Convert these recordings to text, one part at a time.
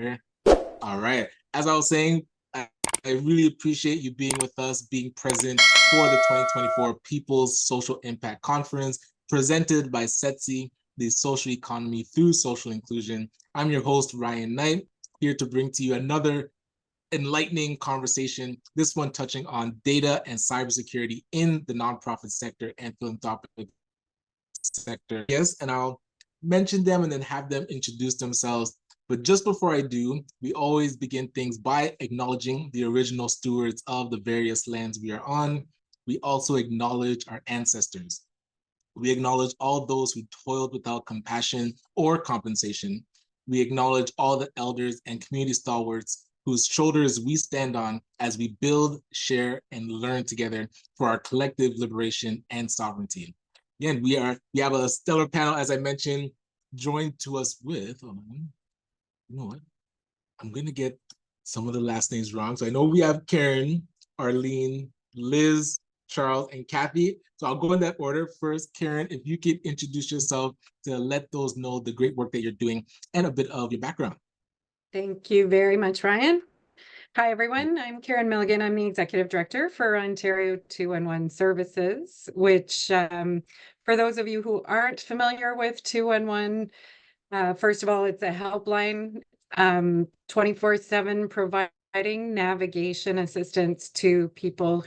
here. All right. As I was saying, I really appreciate you being with us, being present for the 2024 People's Social Impact Conference presented by SETC, the social economy through social inclusion. I'm your host, Ryan Knight, here to bring to you another enlightening conversation, this one touching on data and cybersecurity in the nonprofit sector and philanthropic sector. Yes, and I'll mention them and then have them introduce themselves. But just before I do, we always begin things by acknowledging the original stewards of the various lands we are on. We also acknowledge our ancestors. We acknowledge all those who toiled without compassion or compensation. We acknowledge all the elders and community stalwarts whose shoulders we stand on as we build, share, and learn together for our collective liberation and sovereignty. Again, we have a stellar panel, as I mentioned, joined to us with, you know what? I'm going to get some of the last names wrong. So I know we have Karen, Arlene, Liz, Charles, and Kathy. So I'll go in that order. First, Karen, if you could introduce yourself to let those know the great work that you're doing and a bit of your background. Thank you very much, Ryan. Hi, everyone. I'm Karen Milligan. I'm the Executive Director for Ontario 211 Services, which for those of you who aren't familiar with 211, first of all, it's a helpline 24/7 providing navigation assistance to people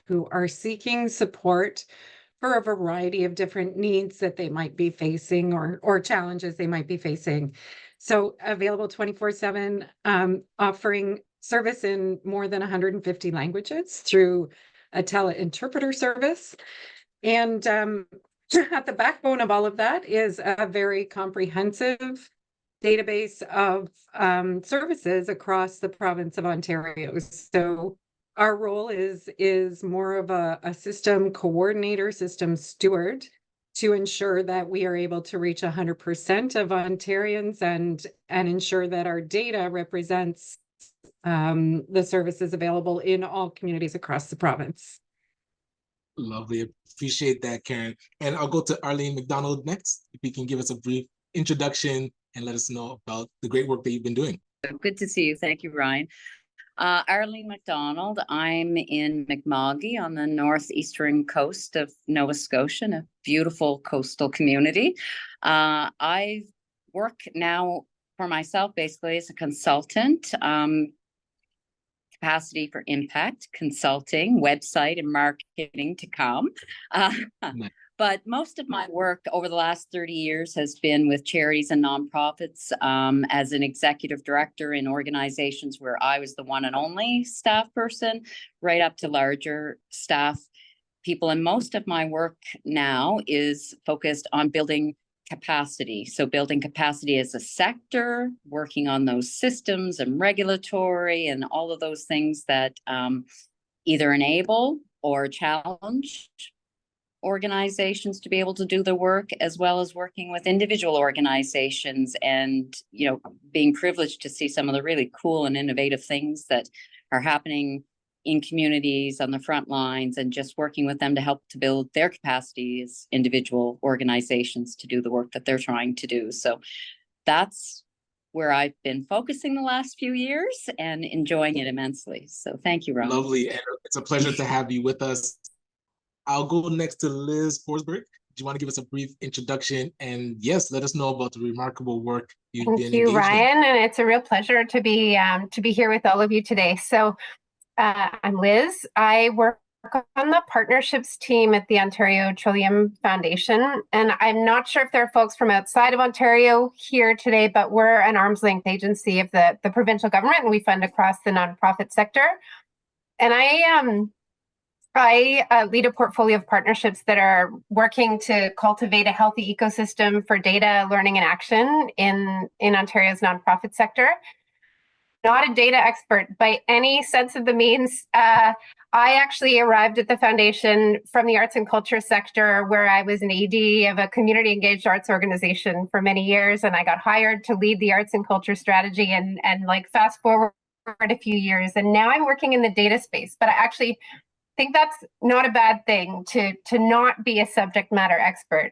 who are seeking support for a variety of different needs that they might be facing or challenges they might be facing. So available 24/7, offering service in more than 150 languages through a teleinterpreter service. And at the backbone of all of that is a very comprehensive database of services across the province of Ontario. So our role is more of a system coordinator, system steward, to ensure that we are able to reach 100% of Ontarians and ensure that our data represents the services available in all communities across the province. Lovely. Appreciate that, Karen. And I'll go to Arlene McDonald next. If you can give us a brief introduction and let us know about the great work that you've been doing. Good to see you. Thank you, Ryan. Arlene McDonald. I'm in Mi'kma'ki on the northeastern coast of Nova Scotia, a beautiful coastal community. I work now for myself basically as a consultant, capacity for impact consulting, website and marketing to come. Nice. But most of my work over the last 30 years has been with charities and nonprofits as an executive director in organizations where I was the one and only staff person, right up to larger staff people. And most of my work now is focused on building capacity. So building capacity as a sector, working on those systems and regulatory and all of those things that either enable or challenge organizations to be able to do the work, as well as working with individual organizations and, being privileged to see some of the really cool and innovative things that are happening in communities on the front lines, and just working with them to help to build their capacity as individual organizations to do the work that they're trying to do. So that's where I've been focusing the last few years and enjoying it immensely. So thank you, Ron. Lovely. And it's a pleasure to have you with us. I'll go next to Liz Forsberg. Do you want to give us a brief introduction? And yes, let us know about the remarkable work you've been engaged in. Thank you, Ryan. And it's a real pleasure to be here with all of you today. So I'm Liz. I work on the partnerships team at the Ontario Trillium Foundation. And I'm not sure if there are folks from outside of Ontario here today, but we're an arm's length agency of the provincial government, and we fund across the nonprofit sector. And I lead a portfolio of partnerships that are working to cultivate a healthy ecosystem for data, learning, and action in Ontario's nonprofit sector. Not a data expert by any sense of the means. I actually arrived at the foundation from the arts and culture sector, where I was an AD of a community engaged arts organization for many years, and I got hired to lead the arts and culture strategy. And fast forward a few years, and now I'm working in the data space. But I actually think that's not a bad thing to not be a subject matter expert,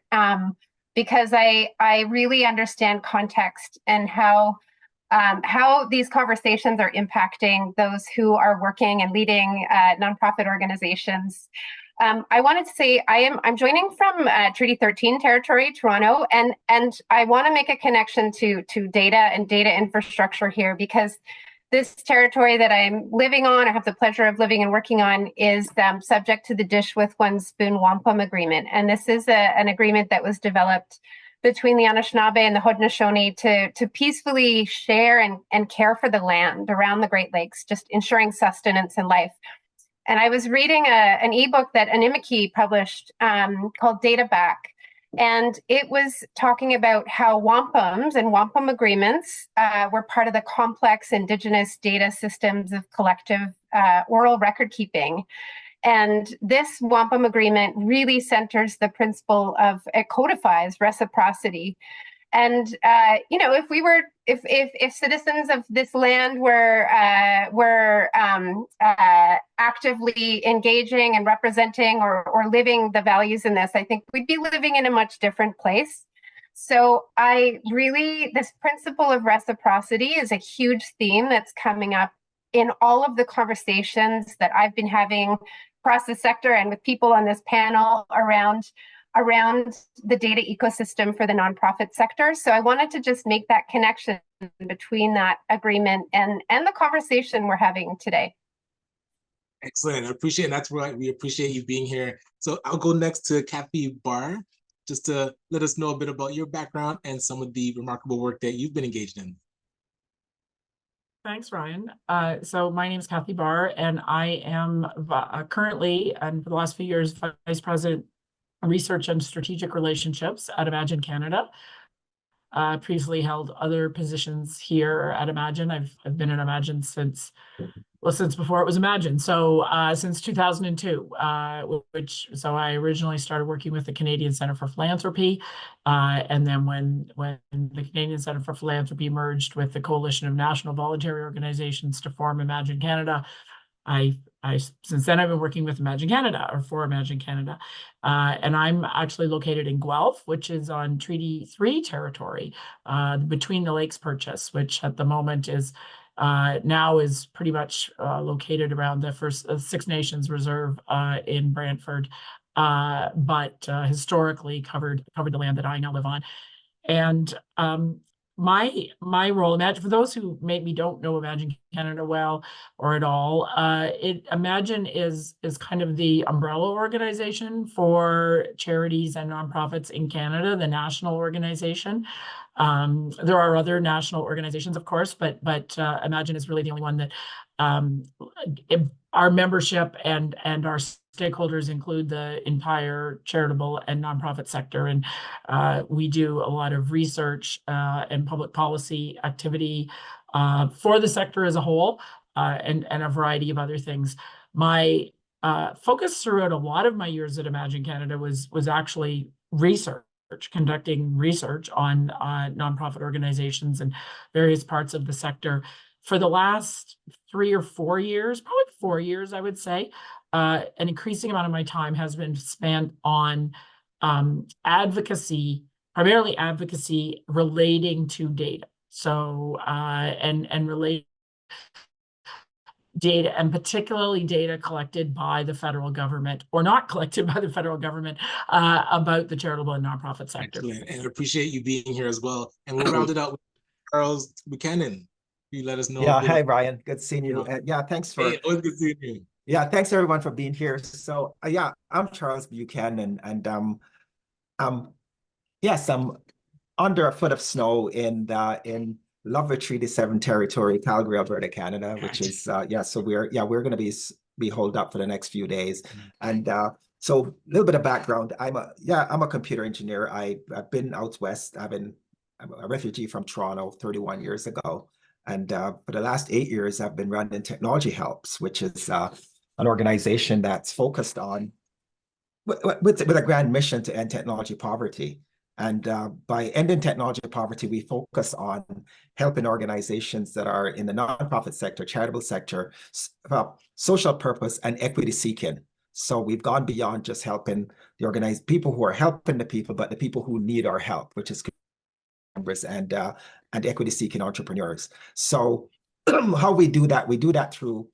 because I really understand context and how how these conversations are impacting those who are working and leading nonprofit organizations. I wanted to say I'm joining from Treaty 13 territory, Toronto, and I want to make a connection to data and data infrastructure here, because this territory that I'm living on, I have the pleasure of living and working on, is subject to the Dish with One Spoon Wampum Agreement. And this is an agreement that was developed between the Anishinaabe and the Haudenosaunee to peacefully share and care for the land around the Great Lakes, just ensuring sustenance and life. And I was reading an ebook that Animiki published called Data Back. And it was talking about how wampums and wampum agreements were part of the complex Indigenous data systems of collective oral record keeping. And this wampum agreement really centers the principle of, it codifies reciprocity. And if citizens of this land were actively engaging and representing or living the values in this, I think we'd be living in a much different place. So this principle of reciprocity is a huge theme that's coming up in all of the conversations that I've been having across the sector and with people on this panel around the data ecosystem for the nonprofit sector. So I wanted to just make that connection between that agreement and the conversation we're having today. Excellent. I appreciate it. That's right. We appreciate you being here. So I'll go next to Kathy Barr, just to let us know a bit about your background and some of the remarkable work that you've been engaged in. Thanks, Ryan. So my name is Kathy Barr, and I am currently, and for the last few years, Vice President Research and Strategic Relationships at Imagine Canada. Previously held other positions here at Imagine. I've been at Imagine since before it was Imagine. So since 2002, so I originally started working with the Canadian Centre for Philanthropy. And then when the Canadian Centre for Philanthropy merged with the Coalition of National Voluntary Organizations to form Imagine Canada, since then I've been working with Imagine Canada, or for Imagine Canada. And I'm actually located in Guelph, which is on Treaty 3 territory, between the Lakes Purchase, which at the moment is now is pretty much located around the first Six Nations Reserve in Brantford, but historically covered the land that I now live on. And my role, for those who maybe don't know Imagine Canada well or at all, Imagine is kind of the umbrella organization for charities and nonprofits in Canada, the national organization. There are other national organizations, of course, but Imagine is really the only one that our membership and our stakeholders include the entire charitable and nonprofit sector. And we do a lot of research and public policy activity for the sector as a whole, and a variety of other things. My focus throughout a lot of my years at Imagine Canada was actually conducting research on nonprofit organizations and various parts of the sector. For the last 3 or 4 years, probably 4 years, I would say, an increasing amount of my time has been spent on advocacy, primarily advocacy relating to data. So, and relate data, and particularly data collected by the federal government or not collected by the federal government about the charitable and nonprofit sector. Excellent. And I appreciate you being here as well. And we'll round it out with Charles Buchanan. You let us know. Yeah, hi Ryan, good seeing you. Yeah, thanks for. Hey, always good seeing you. Yeah, thanks everyone for being here. So yeah, I'm Charles Buchanan, and yes, I'm under a foot of snow in lovely Treaty 7 territory, Calgary, Alberta, Canada, which is so we're going to be holed up for the next few days. And so a little bit of background. I'm a computer engineer. I've been out west. I'm a refugee from Toronto 31 years ago. And for the last 8 years, I've been running Technology Helps, which is an organization that's focused on, with a grand mission to end technology poverty. And by ending technology poverty, we focus on helping organizations that are in the nonprofit sector, charitable sector, social purpose and equity seeking. So we've gone beyond just helping the organized people who are helping the people, but the people who need our help, which is members and equity-seeking entrepreneurs. So how we do that through,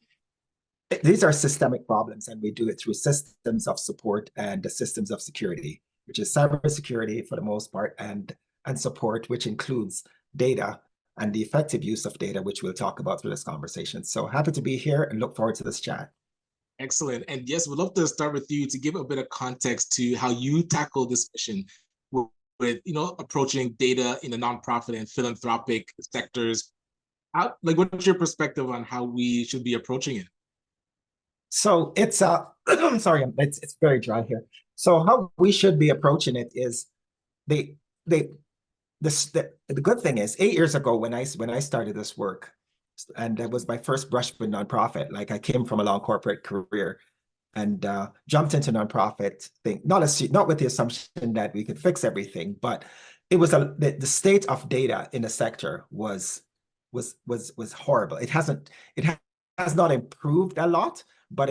these are systemic problems, and we do it through systems of support and the systems of security, which is cybersecurity for the most part, and support, which includes data and the effective use of data, which we'll talk about through this conversation. So happy to be here and look forward to this chat. Excellent. And yes, we'd love to start with you to give a bit of context to how you tackle this mission with approaching data in the nonprofit and philanthropic sectors. What's your perspective on how we should be approaching it? So it's sorry, it's very dry here. So how we should be approaching it is the good thing is 8 years ago when I started this work, and that was my first brush with nonprofit. Like, I came from a long corporate career and jumped into nonprofit thing, not with the assumption that we could fix everything, but it was the state of data in the sector was horrible. It has not improved a lot, but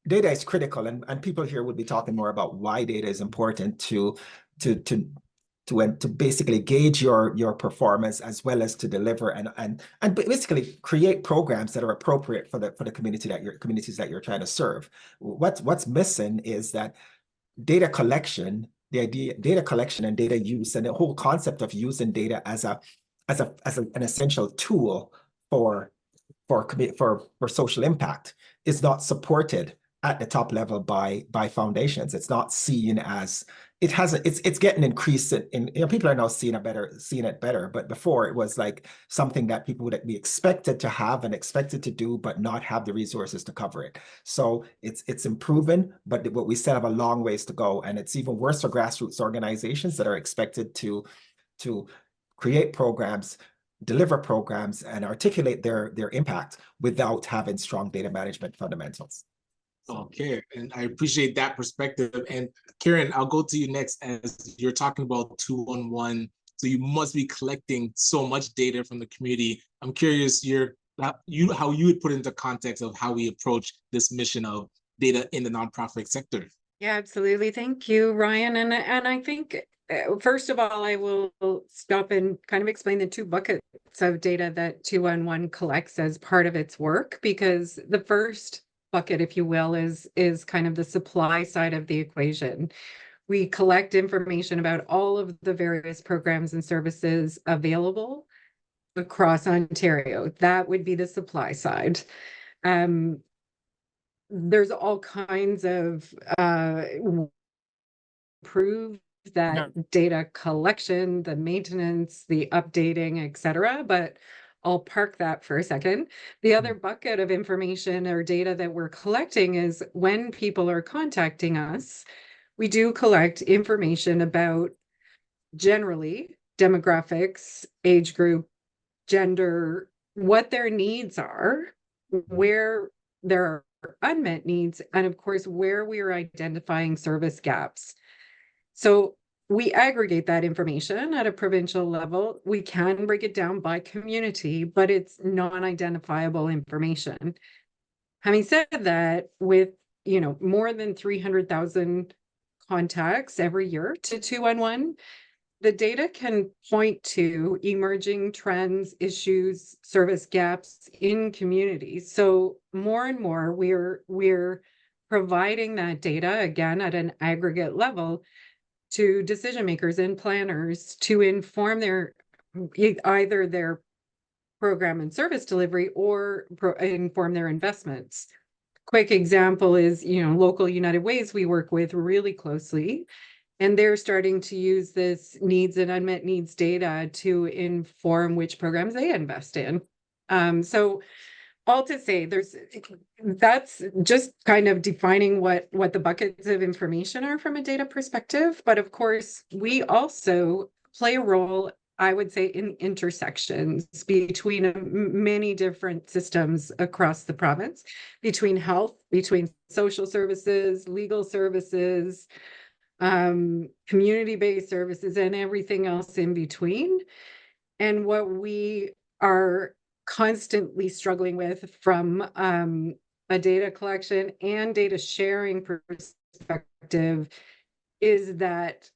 data is critical, and people here will be talking more about why data is important to basically gauge your performance, as well as to deliver and basically create programs that are appropriate for the communities that you're trying to serve. What's missing is that data collection, data collection and data use, and the whole concept of using data as an essential tool for social impact is not supported at the top level by foundations. It's not seen as it's getting increased in people are now seeing it better, but before it was like something that people would be expected to have and expected to do, but not have the resources to cover it. So it's improving, but we still have a long ways to go, and it's even worse for grassroots organizations that are expected to create programs, deliver programs, and articulate their impact without having strong data management fundamentals. Okay, and I appreciate that perspective. And Karen, I'll go to you next, as you're talking about 211. So you must be collecting so much data from the community. I'm curious how you would put into context of how we approach this mission of data in the nonprofit sector. Yeah, absolutely. Thank you, Ryan. And I think, first of all, I will stop and kind of explain the two buckets of data that 211 collects as part of its work, because the first bucket, if you will, is kind of the supply side of the equation. We collect information about all of the various programs and services available across Ontario. That would be the supply side. There's all kinds of improve that data collection, the maintenance, the updating, etc. But I'll park that for a second. The other bucket of information or data that we're collecting is when people are contacting us, we do collect information about generally demographics, age group, gender, what their needs are, where there are unmet needs, and of course, where we are identifying service gaps. So we aggregate that information at a provincial level. We can break it down by community, but it's non-identifiable information. Having said that, with more than 300,000 contacts every year to 211, the data can point to emerging trends, issues, service gaps in communities. So more and more, we're providing that data, again, at an aggregate level, to decision makers and planners to inform either their program and service delivery or inform their investments. Quick example is, local United Ways we work with really closely, and they're starting to use this needs and unmet needs data to inform which programs they invest in. So all to say, that's just kind of defining what the buckets of information are from a data perspective. But of course, we also play a role, I would say, in intersections between many different systems across the province, between health, between social services, legal services, community-based services, and everything else in between. And what we are constantly struggling with from a data collection and data sharing perspective is that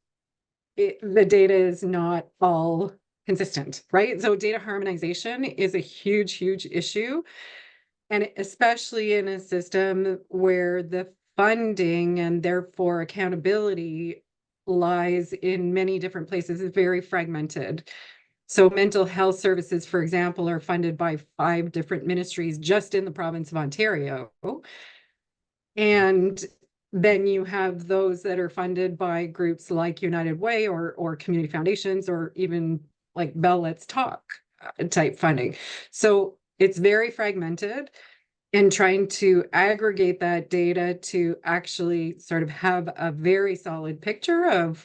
the data is not all consistent, right? So data harmonization is a huge, huge issue. And especially in a system where the funding and therefore accountability lies in many different places, is very fragmented. So mental health services, for example, are funded by 5 different ministries just in the province of Ontario. And then you have those that are funded by groups like United Way or community foundations, or even like Bell Let's Talk type funding. So it's very fragmented, and trying to aggregate that data to actually sort of have a very solid picture of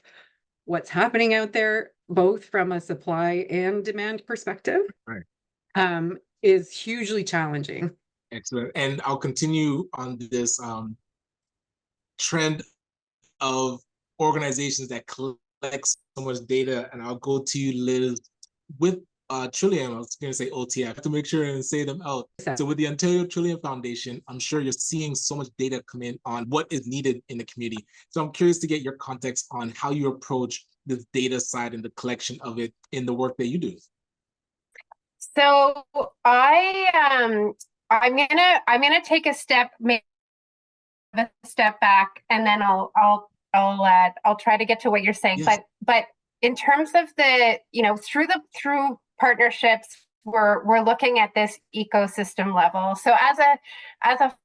what's happening out there, both from a supply and demand perspective, Right. Is hugely challenging. Excellent. And I'll continue on this trend of organizations that collect so much data. And I'll go to you, Liz, with Trillium. I was going to say OTF. I have to make sure and say them out. So with the Ontario Trillium Foundation, I'm sure you're seeing so much data come in on what is needed in the community. So I'm curious to get your context on how you approach the data side and the collection of it in the work that you do. So I'm gonna take a step back, and then I'll try to get to what you're saying. Yes. But in terms of the, through partnerships, we're looking at this ecosystem level. So as a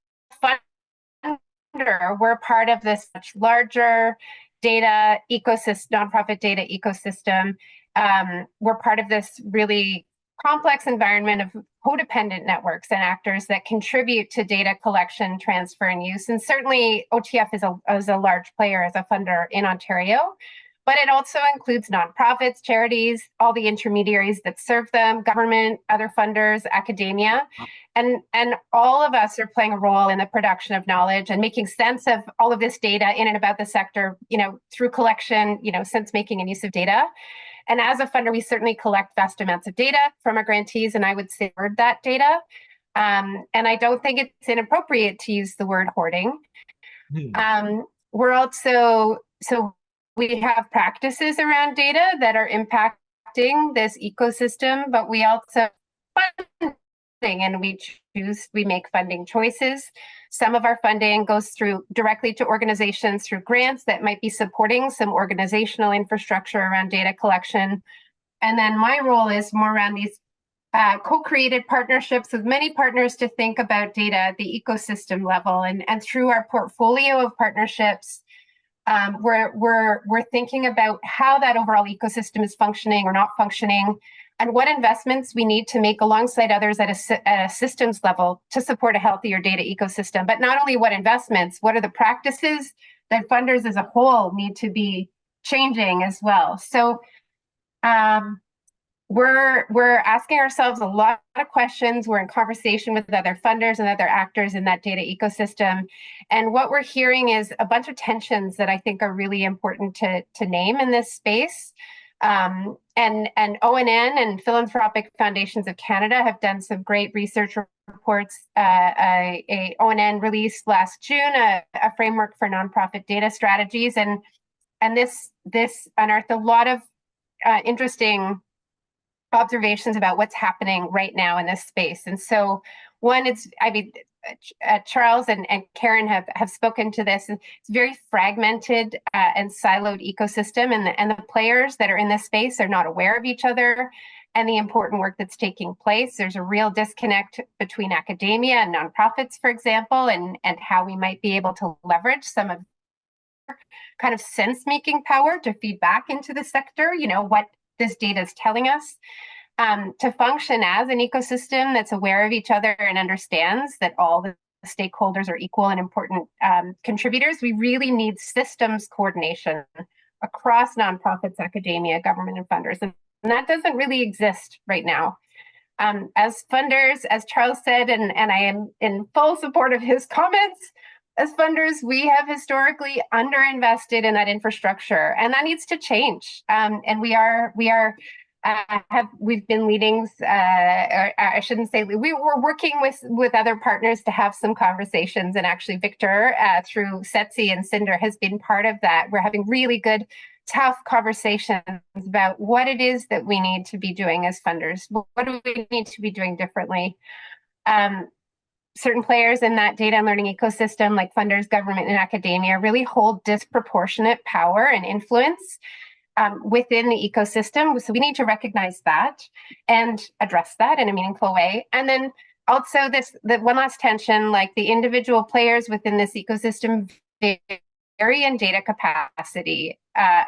funder, we're part of this much larger data ecosystem, nonprofit data ecosystem. We're part of this really complex environment of codependent networks and actors that contribute to data collection, transfer, and use. And certainly OTF is a large player as a funder in Ontario, but it also includes nonprofits, charities, all the intermediaries that serve them, government, other funders, academia. And all of us are playing a role in the production of knowledge and making sense of all of this data in and about the sector, through collection, sense making and use of data. And as a funder, we certainly collect vast amounts of data from our grantees, and I would say hoard that data. And I don't think it's inappropriate to use the word hoarding. We're also, so we have practices around data that are impacting this ecosystem, but we also funding, and we make funding choices. Some of our funding goes directly to organizations through grants that might be supporting some organizational infrastructure around data collection. And then my role is more around these co-created partnerships with many partners to think about data at the ecosystem level. And through our portfolio of partnerships, we're thinking about how that overall ecosystem is functioning or not functioning, and what investments we need to make alongside others at a systems level to support a healthier data ecosystem. But not only what investments, what are the practices that funders as a whole need to be changing as well. So we're asking ourselves a lot of questions. We're in conversation with other funders and other actors in that data ecosystem. And what we're hearing is a bunch of tensions that I think are really important to name in this space. And ONN and Philanthropic Foundations of Canada have done some great research reports. ONN released last June a framework for nonprofit data strategies, and this unearthed a lot of interesting observations about what's happening right now in this space. And so one, Charles and Karen have spoken to this. It's a very fragmented and siloed ecosystem, and the players that are in this space are not aware of each other and the important work that's taking place. There's a real disconnect between academia and nonprofits, for example, and how we might be able to leverage some of kind of sense-making power to feed back into the sector, what this data is telling us. To function as an ecosystem that's aware of each other and understands that all the stakeholders are equal and important contributors, we really need systems coordination across nonprofits, academia, government, and funders. And that doesn't really exist right now. As funders, as Charles said, and I am in full support of his comments, as funders, we have historically underinvested in that infrastructure, and that needs to change. And we've been leading, I shouldn't say, we're working with other partners to have some conversations, and actually Victor through SETSI and Cinder has been part of that. We're having really good tough conversations about what it is that we need to be doing as funders. What do we need to be doing differently? Certain players in that data and learning ecosystem, like funders, government, and academia, really hold disproportionate power and influence within the ecosystem. So we need to recognize that and address that in a meaningful way. And then also the one last tension, like the individual players within this ecosystem vary in data capacity,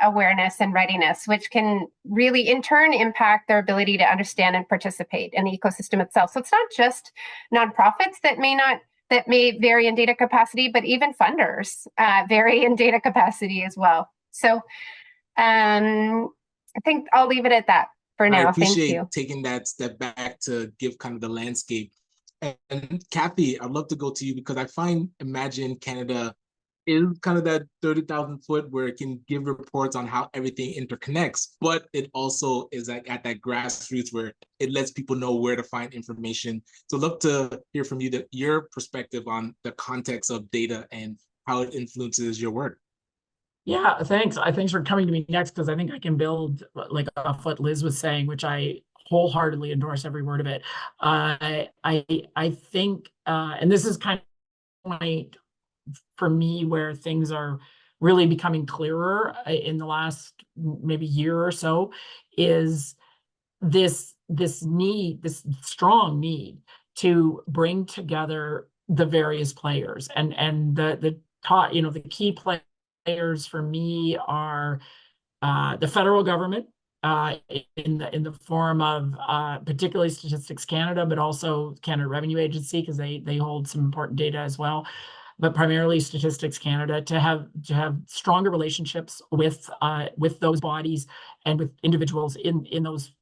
awareness, and readiness, which can really in turn impact their ability to understand and participate in the ecosystem itself. So it's not just nonprofits that may vary in data capacity, but even funders vary in data capacity as well. So I think I'll leave it at that for now. I appreciate Thank you. taking that step back to give kind of the landscape. And Kathy, I'd love to go to you because I find Imagine Canada is kind of that 30,000 foot where it can give reports on how everything interconnects, but it also is at that grassroots where it lets people know where to find information. So I'd love to hear from you your perspective on the context of data and how it influences your work. Yeah, thanks. Thanks for coming to me next, because I think I can build like off what Liz was saying, which I wholeheartedly endorse every word of it. I think, and this is kind of point for me where things are really becoming clearer in the last maybe year or so, is this strong need to bring together the various players, and the top, the key players for me are the federal government in the form of particularly Statistics Canada, but also Canada Revenue Agency, because they hold some important data as well, but primarily Statistics Canada, to have stronger relationships with those bodies and with individuals in those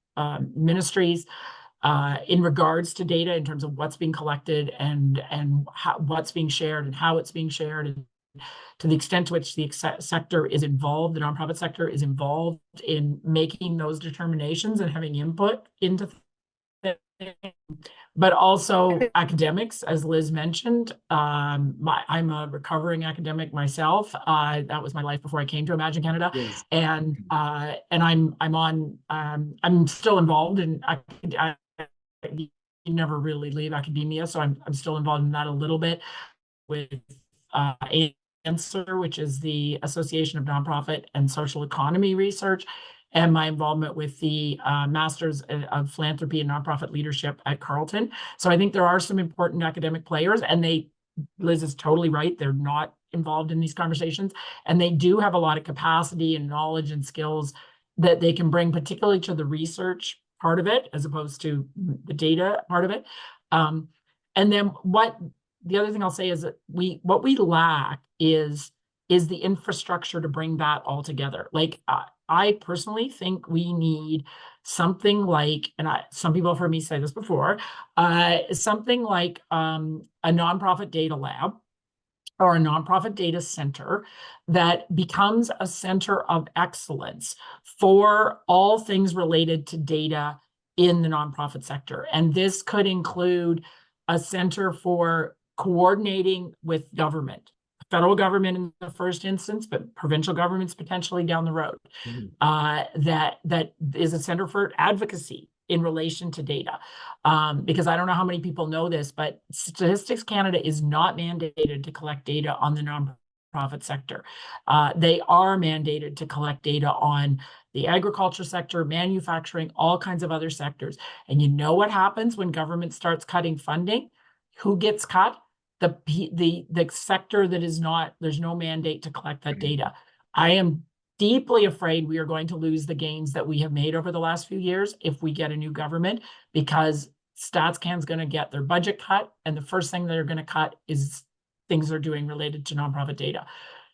ministries in regards to data, in terms of what's being collected and what's being shared and how it's being shared, and to the extent to which the sector is involved, the nonprofit sector is involved in making those determinations and having input into things. But also academics, as Liz mentioned. I'm a recovering academic myself. That was my life before I came to Imagine Canada. Yes. And I'm still involved in you never really leave academia, so I'm still involved in that a little bit with ANSWER, which is the Association of Nonprofit and Social Economy Research, and my involvement with the Masters of Philanthropy and Nonprofit Leadership at Carleton. So I think there are some important academic players, and Liz is totally right, they're not involved in these conversations, and they do have a lot of capacity and knowledge and skills that they can bring, particularly to the research part of it, as opposed to the data part of it. And then the other thing I'll say is that what we lack is the infrastructure to bring that all together. Like I personally think we need something like, and some people have heard me say this before, something like a nonprofit data lab or a nonprofit data center that becomes a center of excellence for all things related to data in the nonprofit sector. And this could include a center for coordinating with government, federal government in the first instance, but provincial governments potentially down the road. Mm-hmm. That is a center for advocacy in relation to data. Because I don't know how many people know this, but Statistics Canada is not mandated to collect data on the nonprofit sector. They are mandated to collect data on the agriculture sector, manufacturing, all kinds of other sectors. And you know what happens when government starts cutting funding? Who gets cut? The sector that is not, there's no mandate to collect that data. I am deeply afraid we are going to lose the gains that we have made over the last few years if we get a new government, because StatsCan's going to get their budget cut, and the first thing they're going to cut is things they're doing related to nonprofit data.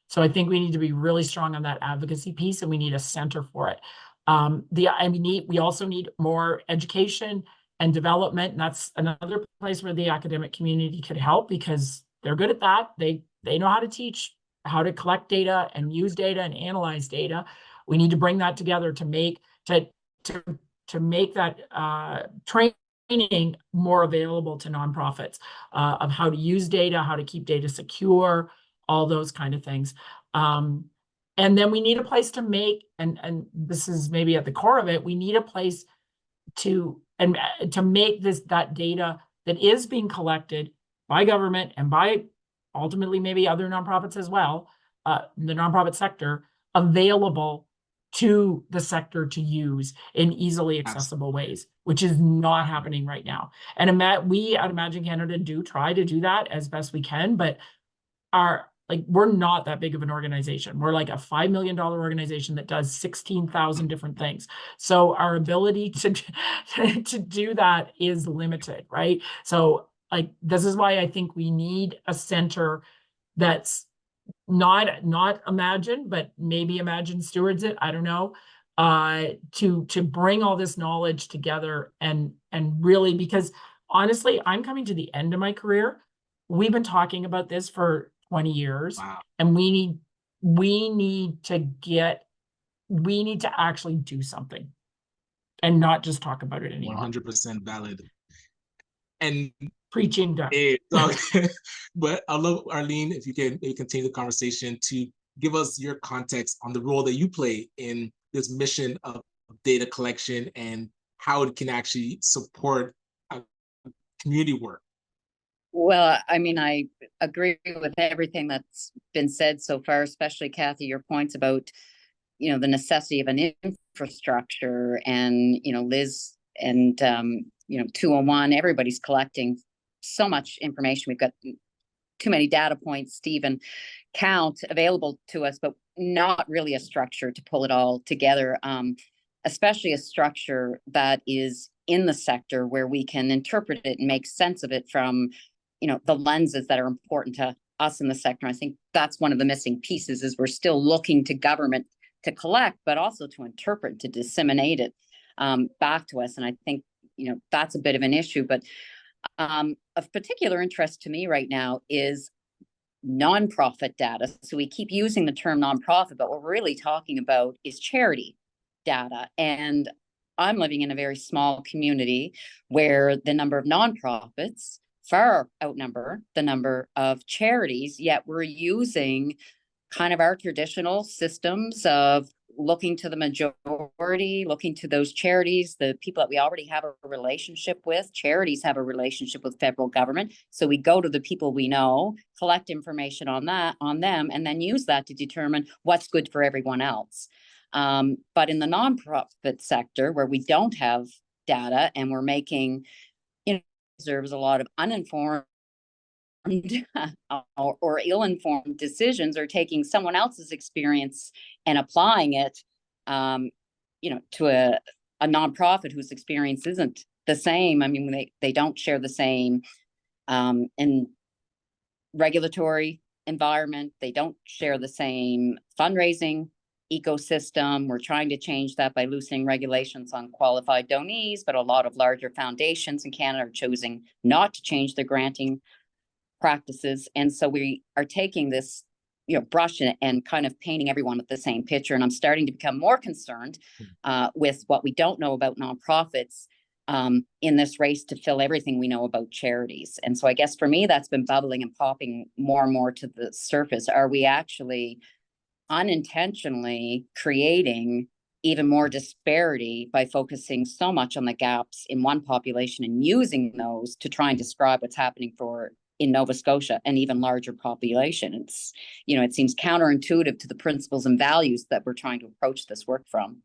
So I think we need to be really strong on that advocacy piece, and we need a center for it. We also need more education and development, and that's another place where the academic community could help, because they're good at that. They know how to teach, how to collect data and use data and analyze data. We need to bring that together to make that training more available to nonprofits of how to use data, how to keep data secure, all those kind of things. And then we need a place to make, and this is maybe at the core of it, we need a place to make that data that is being collected by government and by ultimately maybe other nonprofits as well, the nonprofit sector, available to the sector to use in easily accessible ways, which is not happening right now. And we at Imagine Canada do try to do that as best we can, but we're not that big of an organization. We're like a $5 million organization that does 16,000 different things. So our ability to do that is limited, right? So like, this is why I think we need a center that's not Imagine, but maybe Imagine stewards it, I don't know, to bring all this knowledge together and really, because honestly, I'm coming to the end of my career. We've been talking about this for 20 years. Wow. And we need to actually do something and not just talk about it anymore. 100% valid. And preaching done. But I love, Arlene, if you can continue the conversation to give us your context on the role that you play in this mission of data collection and how it can actually support community work. Well, I mean, I agree with everything that's been said so far, especially Kathy, your points about, the necessity of an infrastructure, and, Liz and, 201, everybody's collecting so much information. We've got too many data points, Stephen, count available to us, but not really a structure to pull it all together, especially a structure that is in the sector where we can interpret it and make sense of it from the lenses that are important to us in the sector. I think that's one of the missing pieces, is we're still looking to government to collect, but also to interpret, to disseminate it back to us. And I think, that's a bit of an issue. But of particular interest to me right now is nonprofit data. So we keep using the term nonprofit, but what we're really talking about is charity data. And I'm living in a very small community where the number of nonprofits far outnumber the number of charities, yet we're using kind of our traditional systems of looking to the majority, looking to those charities, the people that we already have a relationship with. Charities have a relationship with federal government. So we go to the people we know, collect information on them, and then use that to determine what's good for everyone else. But in the nonprofit sector, where we don't have data and we're making, there's a lot of uninformed or ill-informed decisions, or taking someone else's experience and applying it, to a nonprofit whose experience isn't the same. I mean, they don't share the same in regulatory environment. They don't share the same fundraising ecosystem. We're trying to change that by loosening regulations on qualified donees, but a lot of larger foundations in Canada are choosing not to change their granting practices. And so we are taking this, brush and kind of painting everyone with the same picture. And I'm starting to become more concerned with what we don't know about nonprofits in this race to fill everything we know about charities. And so I guess for me, that's been bubbling and popping more and more to the surface. Are we actually unintentionally creating even more disparity by focusing so much on the gaps in one population and using those to try and describe what's happening in Nova Scotia, an even larger population? It's, it seems counterintuitive to the principles and values that we're trying to approach this work from.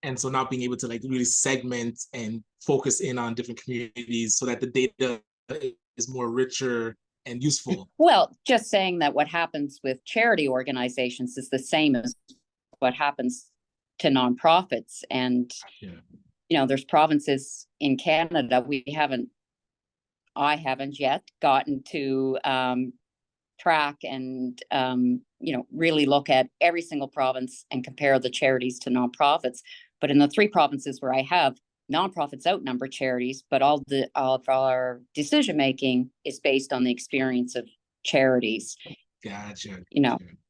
And so not being able to really segment and focus in on different communities so that the data is more richer and useful. Well, just saying that what happens with charity organizations is the same as what happens to nonprofits. And, there's provinces in Canada I haven't yet gotten to track and, really look at every single province and compare the charities to nonprofits. But in the 3 provinces where I have, nonprofits outnumber charities, but all of our decision-making is based on the experience of charities. Gotcha.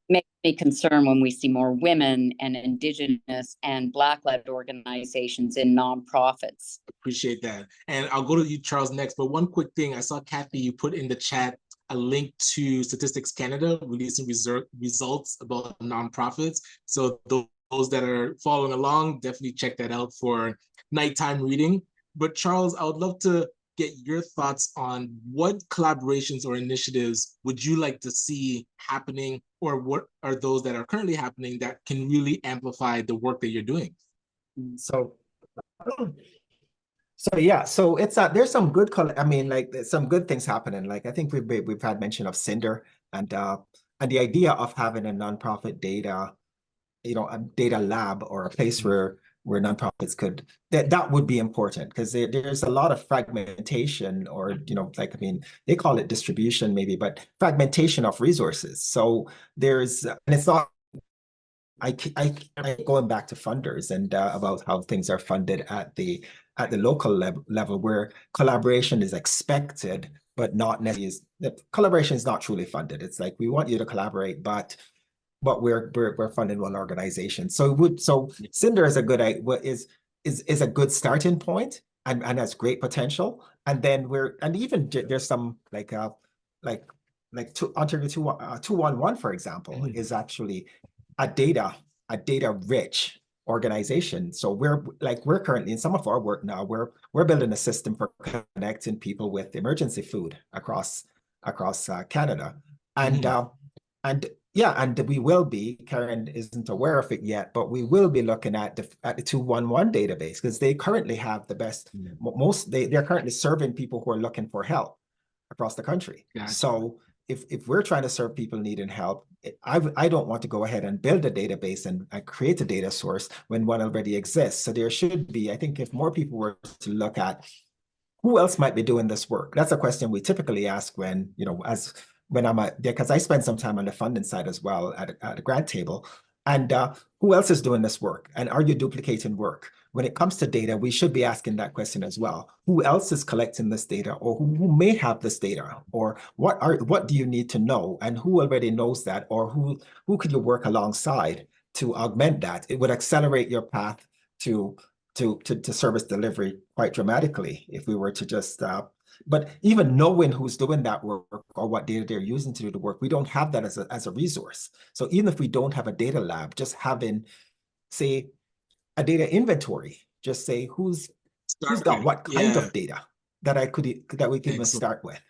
Makes me concerned when we see more women and Indigenous and Black-led organizations in nonprofits. Appreciate that. And I'll go to you, Charles, next. But one quick thing, I saw Kathy, you put in the chat a link to Statistics Canada releasing results about nonprofits. So those that are following along, definitely check that out for nighttime reading. But Charles, I would love to get your thoughts on what collaborations or initiatives would you like to see happening, or what are those that are currently happening that can really amplify the work that you're doing? So yeah, so it's there's some good I mean, like some good things happening. Like I think we've had mention of Cinder and the idea of having a nonprofit data, a data lab or a place where nonprofits could, that would be important, because there's a lot of fragmentation, or like, I mean, they call it distribution maybe, but fragmentation of resources. So there's, and it's not, I going back to funders and about how things are funded at the local level, where collaboration is expected, but not necessarily. The collaboration is not truly funded. It's like, we want you to collaborate, but we're funding one organization. So Cinder is a good is a good starting point, and has great potential. And then even there's some like Ontario 211, for example, is actually a data rich organization. So we're currently in some of our work now, we're building a system for connecting people with emergency food across Canada. And yeah, and we will be, Karen isn't aware of it yet, but we will be looking at the 211 database, because they currently have the best, they're currently serving people who are looking for help across the country. Gotcha. So if we're trying to serve people needing help, I don't want to go ahead and build a database and create a data source when one already exists. So there should be, I think, if more people were to look at who else might be doing this work. That's a question we typically ask when I'm because I spend some time on the funding side as well at a grant table. And who else is doing this work? And are you duplicating work? When it comes to data, we should be asking that question as well. Who else is collecting this data, or who may have this data, or what do you need to know, and who already knows that, or who could you work alongside to augment that? It would accelerate your path to service delivery quite dramatically if we were to just but even knowing who's doing that work or what data they're using to do the work, we don't have that as a resource. So even if we don't have a data lab, just having, say, a data inventory, just say who's got what kind of data that we can even start with.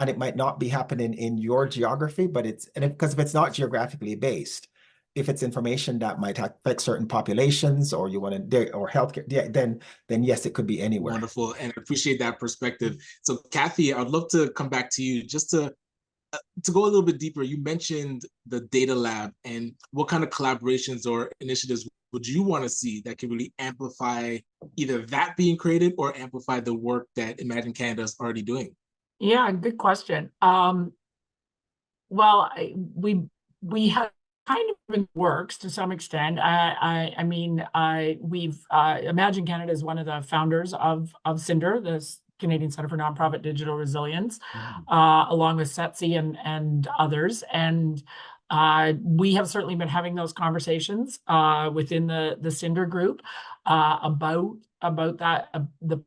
And it might not be happening in your geography, but because if it's not geographically based, if it's information that might affect certain populations, or you want to, or healthcare, then yes, it could be anywhere. Wonderful, and I appreciate that perspective. So, Kathy, I'd love to come back to you just to go a little bit deeper. You mentioned the data lab, and what kind of collaborations or initiatives would you want to see that can really amplify either that being created or amplify the work that Imagine Canada is already doing? Yeah, good question. Well, we have kind of in works to some extent. I mean, we've Imagine Canada is one of the founders of Cinder, the Canadian Centre for Nonprofit Digital Resilience, along with SETSI and others. And we have certainly been having those conversations within the Cinder group about that, the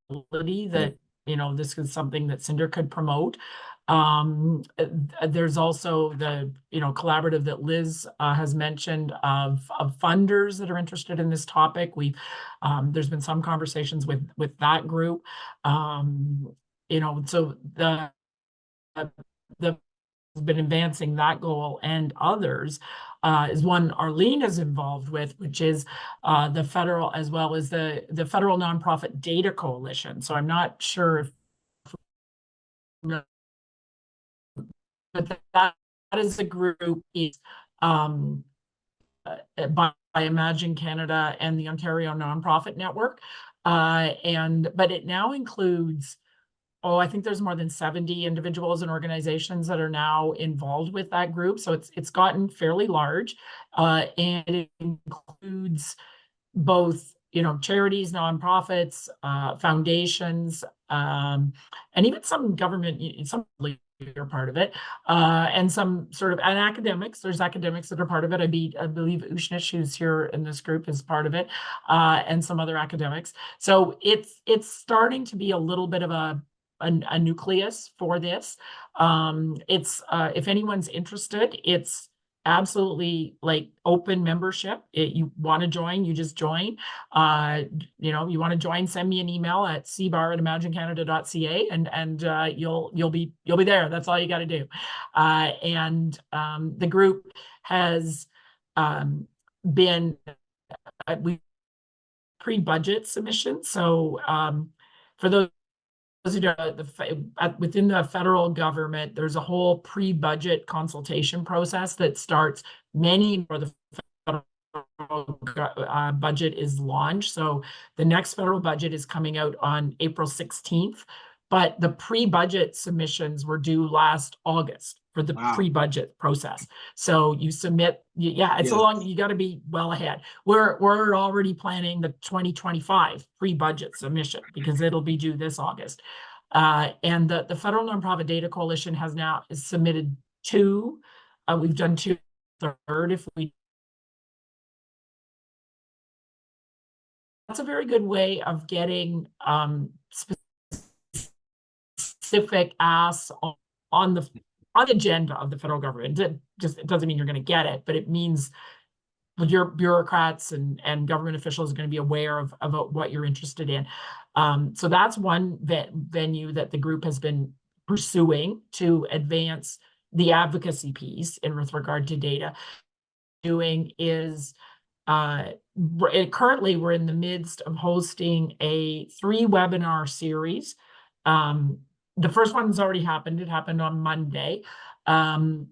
ability that this is something that Cinder could promote. There's also the collaborative that Liz has mentioned of funders that are interested in this topic. There's been some conversations with that group. So the has been advancing that goal, and others is one Arlene is involved with, which is the federal, as well as the Federal Nonprofit Data Coalition. So I'm not sure if, but that is a group by Imagine Canada and the Ontario Nonprofit Network, but it now includes, I think there's more than 70 individuals and organizations that are now involved with that group. So it's gotten fairly large, and it includes both charities, nonprofits, foundations, and even some government, some are part of it, and some and academics. There's academics that are part of it. I believe Ushnish, who's here in this group, is part of it, and some other academics. So it's starting to be a little bit of a a nucleus for this. It's if anyone's interested, it's absolutely like open membership. You want to join, you just join. You know, you want to join, send me an email at cbar@imaginecanada.ca, and you'll be there. That's all you got to do. The group has been we pre-budget submission. So for those who don't know, within the federal government, there's a whole pre-budget consultation process that starts many before the federal budget is launched. So the next federal budget is coming out on April 16th, but the pre-budget submissions were due last August for the pre-budget process. So you submit, it's a long, you got to be well ahead. We're already planning the 2025 pre-budget submission because it'll be due this August. And the Federal Nonprofit Data Coalition has now submitted 2. We've done 2, third if we. That's a very good way of getting specific asks on the agenda of the federal government. It doesn't mean you're going to get it, but it means your bureaucrats and government officials are going to be aware of what you're interested in. So that's one venue that the group has been pursuing to advance the advocacy piece with regard to data. Doing is currently we're in the midst of hosting a 3-webinar series. The first one has already happened. It happened on Monday. The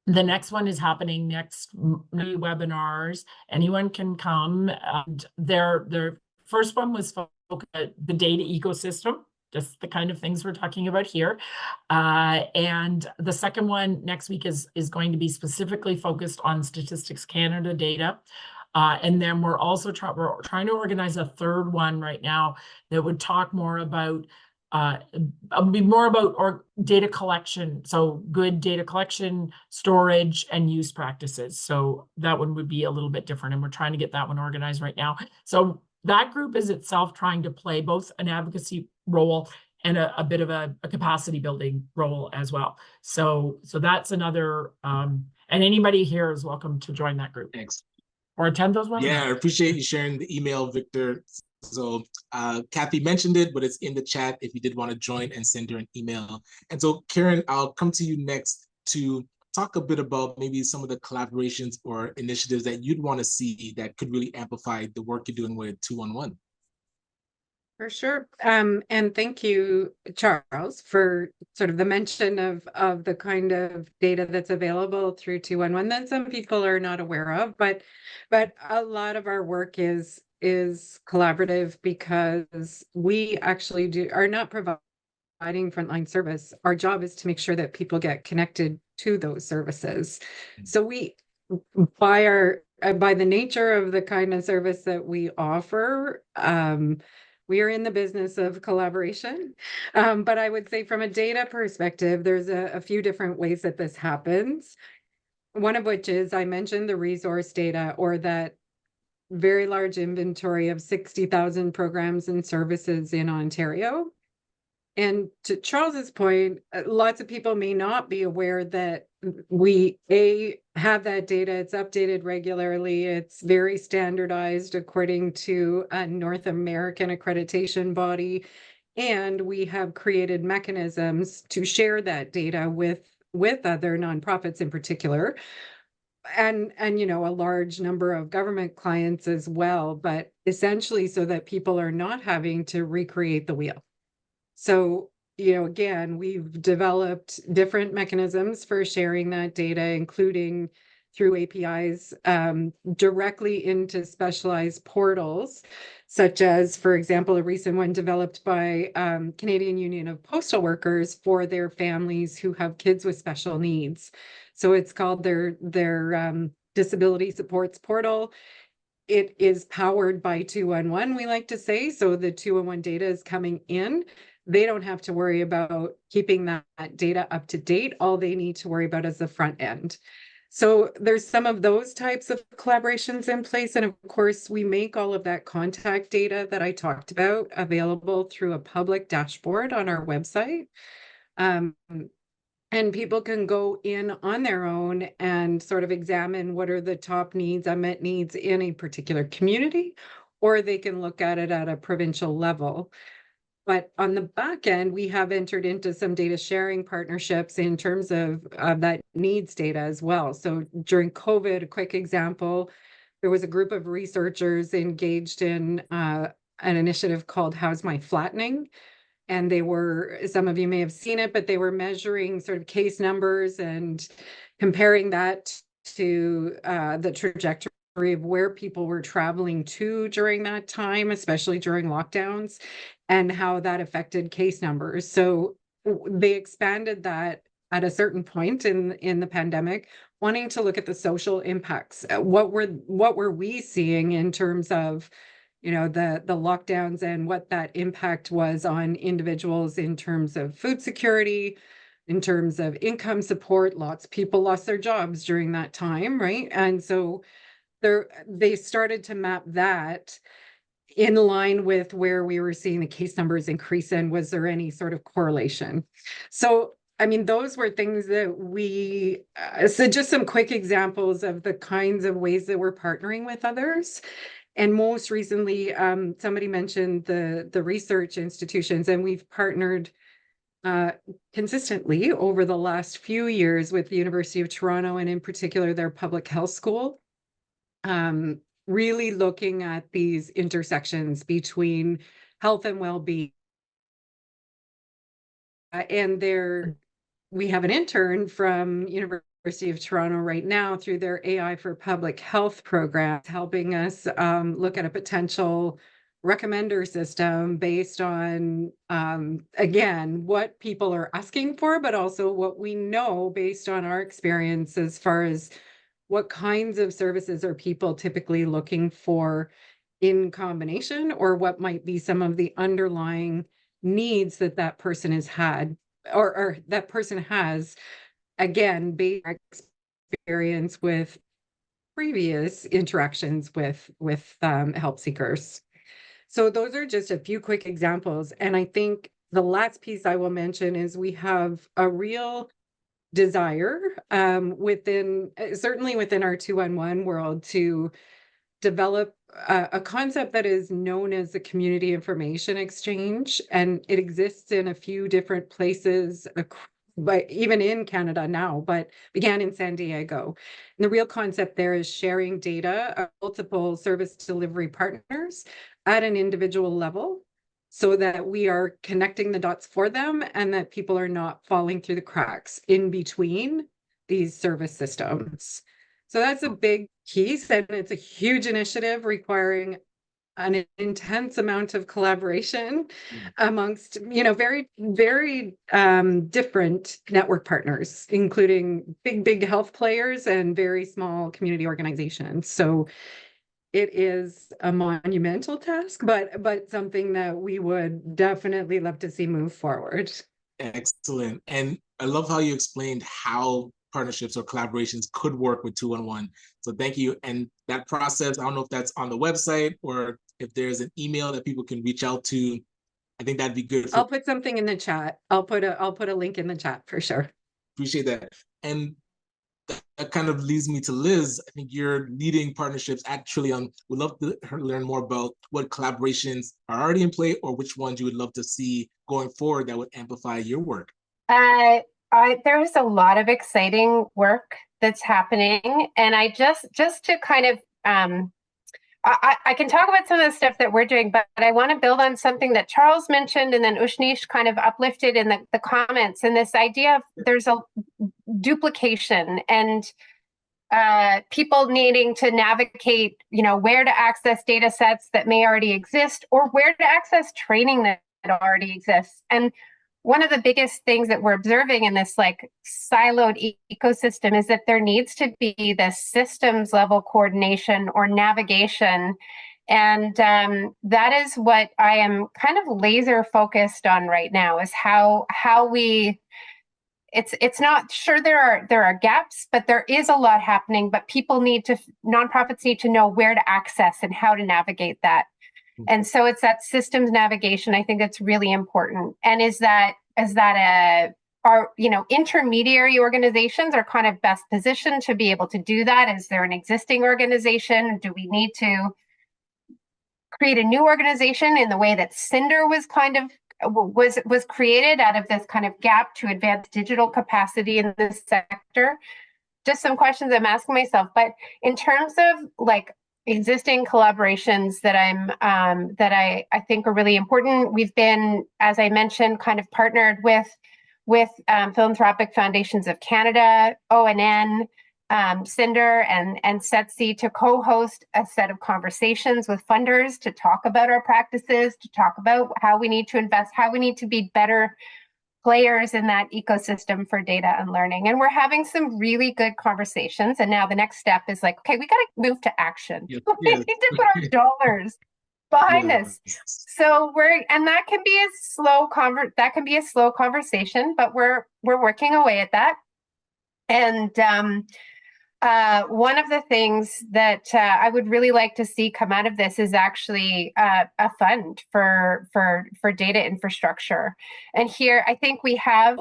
next one is happening next webinars. Anyone can come. And their first one was focused on the data ecosystem, just the kind of things we're talking about here. And the second one next week is going to be specifically focused on Statistics Canada data. And then we're also trying to organize a third one right now that would talk more about data collection. So good data collection, storage, and use practices. So that one would be a little bit different, and we're trying to get that one organized right now. So that group is itself trying to play both an advocacy role and a bit of a capacity building role as well. So that's another, and anybody here is welcome to join that group. Thanks. Or attend those webinars. Yeah, I appreciate you sharing the email, Victor. So Kathy mentioned it, but it's in the chat if you did want to join and send her an email. And so Karen, I'll come to you next to talk a bit about maybe some of the collaborations or initiatives that you'd want to see that could really amplify the work you're doing with 211. For sure. And thank you, Charles, for sort of the mention of the kind of data that's available through 211 that some people are not aware of, but a lot of our work is collaborative because we actually are not providing frontline service. Our job is to make sure that people get connected to those services. So we, by the nature of the kind of service that we offer, we are in the business of collaboration. But I would say from a data perspective, there's a few different ways that this happens. One of which is I mentioned the resource data, or that very large inventory of 60,000 programs and services in Ontario. And to Charles's point, lots of people may not be aware that we have that data. It's updated regularly. It's very standardized according to a North American accreditation body. And we have created mechanisms to share that data with other nonprofits in particular. And a large number of government clients as well, but essentially so that people are not having to recreate the wheel. So, again, we've developed different mechanisms for sharing that data, including through APIs directly into specialized portals, such as, for example, a recent one developed by Canadian Union of Postal Workers for their families who have kids with special needs. So it's called their Disability Supports Portal. It is powered by 211, we like to say. So the 211 data is coming in. They don't have to worry about keeping that data up to date. All they need to worry about is the front end. So there's some of those types of collaborations in place. And of course, we make all of that contact data that I talked about available through a public dashboard on our website. And people can go in on their own and sort of examine what are the top needs, unmet needs in a particular community, or they can look at it at a provincial level. But on the back end, we have entered into some data sharing partnerships in terms of that needs data as well. So during COVID, a quick example, there was a group of researchers engaged in an initiative called How's My Flattening? And they were, some of you may have seen it, but they were measuring sort of case numbers and comparing that to the trajectory of where people were traveling to during that time, especially during lockdowns, and how that affected case numbers. So they expanded that at a certain point in the pandemic, wanting to look at the social impacts. What were we seeing in terms of, you know, the lockdowns and what that impact was on individuals in terms of food security, in terms of income support. Lots of people lost their jobs during that time, right? And so they started to map that in line with where we were seeing the case numbers increase, and was there any sort of correlation? So, I mean, those were things that we, so just some quick examples of the kinds of ways that we're partnering with others. And most recently, somebody mentioned the research institutions, and we've partnered consistently over the last few years with the University of Toronto, and in particular their public health school, really looking at these intersections between health and well-being. And we have an intern from University of Toronto right now through their AI for Public Health program, helping us look at a potential recommender system based on, again, what people are asking for, but also what we know based on our experience as far as what kinds of services are people typically looking for in combination, or what might be some of the underlying needs that that person has had, or that person has, again, based on experience with previous interactions with help seekers. So those are just a few quick examples. And I think the last piece I will mention is we have a real desire certainly within our 211 world, to develop a concept that is known as the community information exchange, and it exists in a few different places, but even in Canada now, but began in San Diego. And the real concept there is sharing data of multiple service delivery partners at an individual level, so that we are connecting the dots for them, and that people are not falling through the cracks in between these service systems. So that's a big piece, and it's a huge initiative requiring an intense amount of collaboration amongst, you know, very, very different network partners, including big health players and very small community organizations. So it is a monumental task, but something that we would definitely love to see move forward. Excellent. And I love how you explained how partnerships or collaborations could work with 211. So thank you. And that process, I don't know if that's on the website or if there's an email that people can reach out to. I think that'd be good. I'll put something in the chat. I'll put a link in the chat for sure. Appreciate that. And that kind of leads me to Liz. I think you're leading partnerships at Trillium. We'd love to learn more about what collaborations are already in play, or which ones you would love to see going forward that would amplify your work. There's a lot of exciting work that's happening, and I just to kind of I can talk about some of the stuff that we're doing, but I want to build on something that Charles mentioned and then Ushnish kind of uplifted in the comments, and this idea of there's a duplication and people needing to navigate, you know, where to access data sets that may already exist, or where to access training that already exists. And one of the biggest things that we're observing in this like siloed ecosystem is that there needs to be this systems level coordination or navigation. And that is what I am kind of laser focused on right now, is how we it's not sure there are gaps, but there is a lot happening, but nonprofits need to know where to access and how to navigate that. And so it's that systems navigation, I think that's really important. And our intermediary organizations are kind of best positioned to be able to do that? Is there an existing organization? Do we need to create a new organization in the way that Cinder was was created out of this kind of gap to advance digital capacity in this sector? Just some questions I'm asking myself. But in terms of like existing collaborations that I think are really important, we've been, as I mentioned, kind of partnered with Philanthropic Foundations of Canada, ONN, Cinder, and CETSI to co-host a set of conversations with funders to talk about our practices, to talk about how we need to invest, how we need to be better players in that ecosystem for data and learning. And we're having some really good conversations. And now the next step is like, okay, we got to move to action. Yes. We need to put our dollars behind this. So that can be a slow conversation, but we're working away at that. And one of the things that I would really like to see come out of this is actually a fund for data infrastructure. And here, I think we have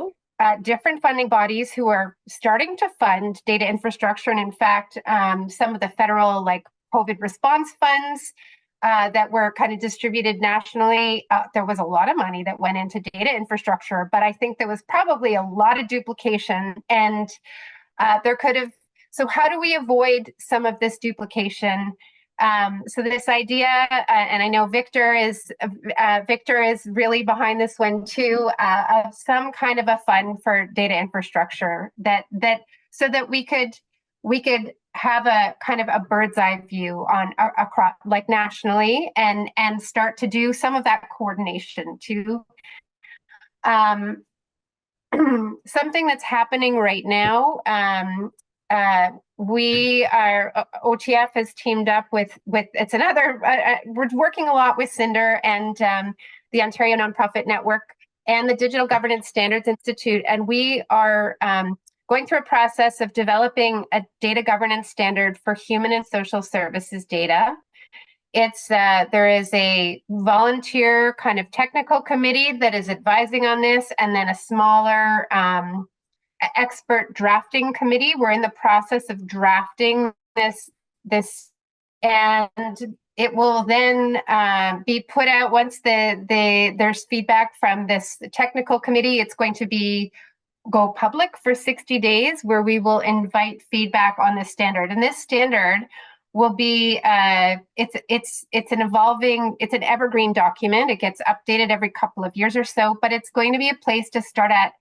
different funding bodies who are starting to fund data infrastructure. And in fact, some of the federal COVID response funds that were kind of distributed nationally, there was a lot of money that went into data infrastructure, but I think there was probably a lot of duplication, and so how do we avoid some of this duplication? So this idea, and I know Victor is really behind this one too, of some kind of a fund for data infrastructure so that we could have a kind of a bird's eye view on across nationally and start to do some of that coordination too. Something that's happening right now, OTF has teamed up with we're working a lot with Cinder and the Ontario Nonprofit Network and the Digital Governance Standards Institute, and we are going through a process of developing a data governance standard for human and social services data. There is a volunteer kind of technical committee that is advising on this, and then a smaller expert drafting committee. We're in the process of drafting this, and it will then be put out once there's feedback from this technical committee. It's going to go public for 60 days, where we will invite feedback on this standard. And this standard will be it's an evergreen document. It gets updated every couple of years or so, but it's going to be a place to start at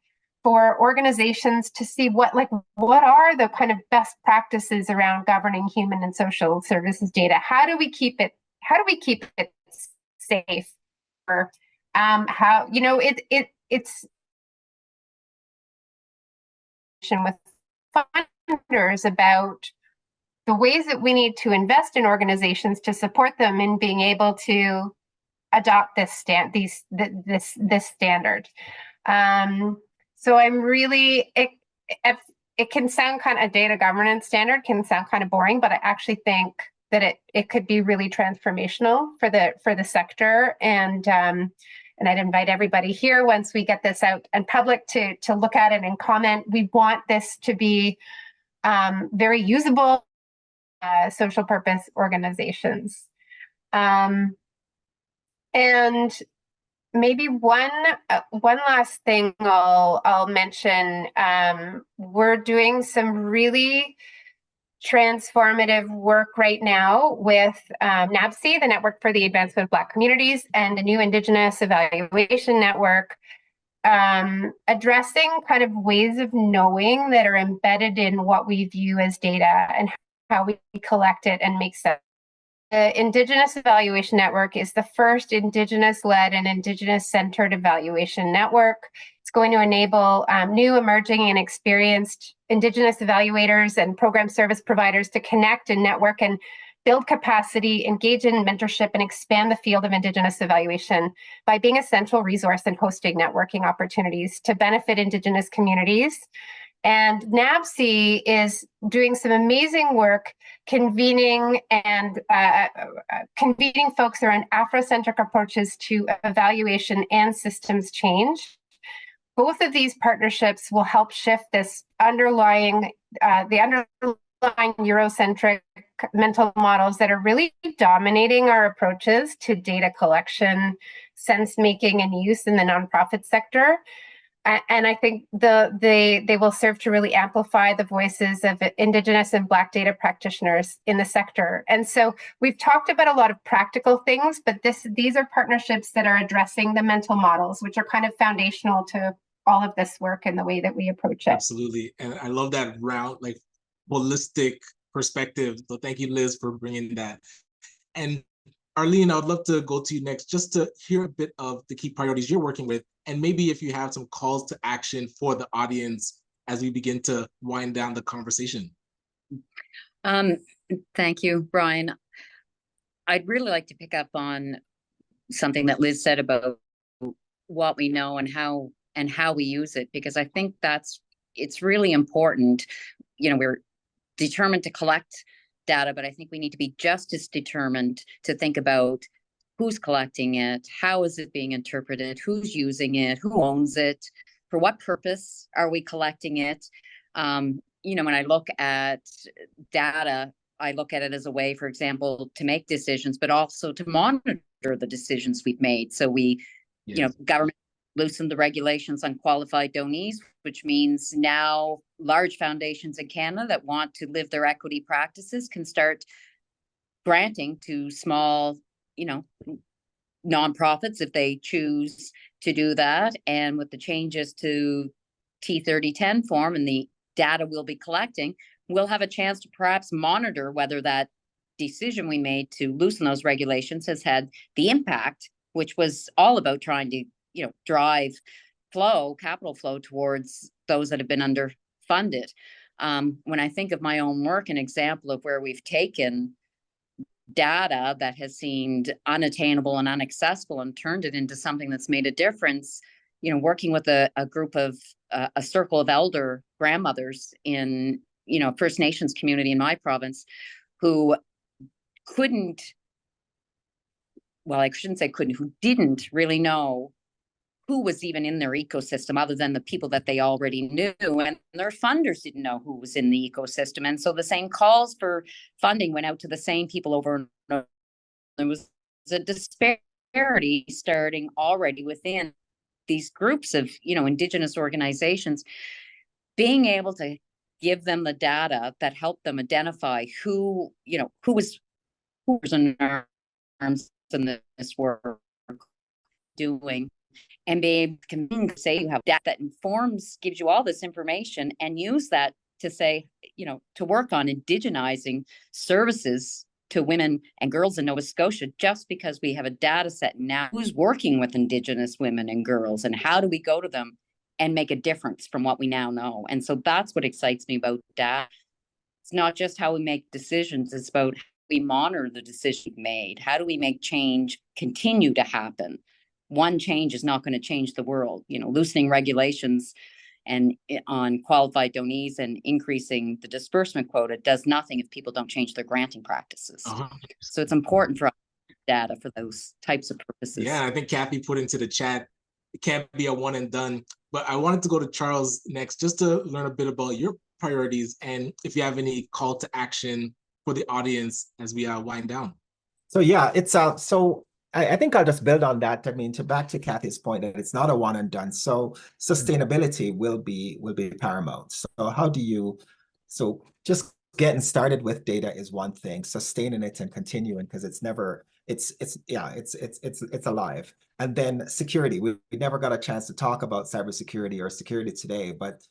for organizations to see what are the kind of best practices around governing human and social services data. How do we keep it safe? Or it's with funders about the ways that we need to invest in organizations to support them in being able to adopt this standard. So I'm really, it can sound kind of, a data governance standard can sound kind of boring, but I actually think that it could be really transformational for the sector. And I'd invite everybody here, once we get this out in public, to look at it and comment. We want this to be very usable social purpose organizations. And maybe one last thing I'll mention. We're doing some really transformative work right now with NABC, the Network for the Advancement of Black Communities, and a new Indigenous evaluation network, addressing kind of ways of knowing that are embedded in what we view as data and how we collect it and make sense. The Indigenous Evaluation Network is the first Indigenous-led and Indigenous-centered evaluation network. It's going to enable new, emerging, and experienced Indigenous evaluators and program service providers to connect and network and build capacity, engage in mentorship, and expand the field of Indigenous evaluation by being a central resource and hosting networking opportunities to benefit Indigenous communities. And NABC is doing some amazing work convening folks around Afrocentric approaches to evaluation and systems change. Both of these partnerships will help shift this underlying Eurocentric mental models that are really dominating our approaches to data collection, sense making, and use in the nonprofit sector. And I think they will serve to really amplify the voices of Indigenous and Black data practitioners in the sector. And so we've talked about a lot of practical things, but these are partnerships that are addressing the mental models, which are kind of foundational to all of this work and the way that we approach it. Absolutely. And I love that round, like holistic perspective. So thank you, Liz, for bringing that. And Arlene, I would love to go to you next just to hear a bit of the key priorities you're working with, and maybe if you have some calls to action for the audience as we begin to wind down the conversation. Thank you, Brian. I'd really like to pick up on something that Liz said about what we know and how we use it, because I think it's really important. You know, we're determined to collect data, but I think we need to be just as determined to think about who's collecting it, how is it being interpreted, who's using it, who owns it, for what purpose are we collecting it. You know, when I look at data, I look at it as a way, for example, to make decisions, but also to monitor the decisions we've made. So we, you know, government loosened the regulations on qualified donees, which means now large foundations in Canada that want to live their equity practices can start granting to small, you know, nonprofits if they choose to do that. And with the changes to T3010 form and the data we'll be collecting, we'll have a chance to perhaps monitor whether that decision we made to loosen those regulations has had the impact, which was all about trying to, you know, drive capital flow towards those that have been underfunded. When I think of my own work, an example of where we've taken data that has seemed unattainable and inaccessible and turned it into something that's made a difference, you know, working with a group of a circle of elder grandmothers in, you know, First Nations community in my province who couldn't, well, I shouldn't say couldn't, who didn't really know who was even in their ecosystem other than the people that they already knew, and their funders didn't know who was in the ecosystem. And so the same calls for funding went out to the same people over and over. There was a disparity starting already within these groups of, you know, Indigenous organizations, being able to give them the data that helped them identify who, you know, who was in arms in this work doing, and be able to say you have data that informs, gives you all this information, and use that to say, you know, to work on indigenizing services to women and girls in Nova Scotia, just because we have a data set now. Who's working with Indigenous women and girls, and how do we go to them and make a difference from what we now know? And so that's what excites me about data. It's not just how we make decisions, it's about how we monitor the decision made. How do we make change continue to happen? One change is not going to change the world. You know, loosening regulations and on qualified donees and increasing the disbursement quota does nothing if people don't change their granting practices. So it's important for us to have data for those types of purposes. Yeah, I think Kathy put into the chat, it can't be a one and done. But I wanted to go to Charles next just to learn a bit about your priorities and if you have any call to action for the audience as we wind down. So yeah, it's so I think I'll just build on that. I mean, back to Kathy's point that it's not a one and done. So sustainability will be paramount. So how do you, so just getting started with data is one thing, sustaining it and continuing, because it's never, it's alive. And then security, we never got a chance to talk about cybersecurity or security today, but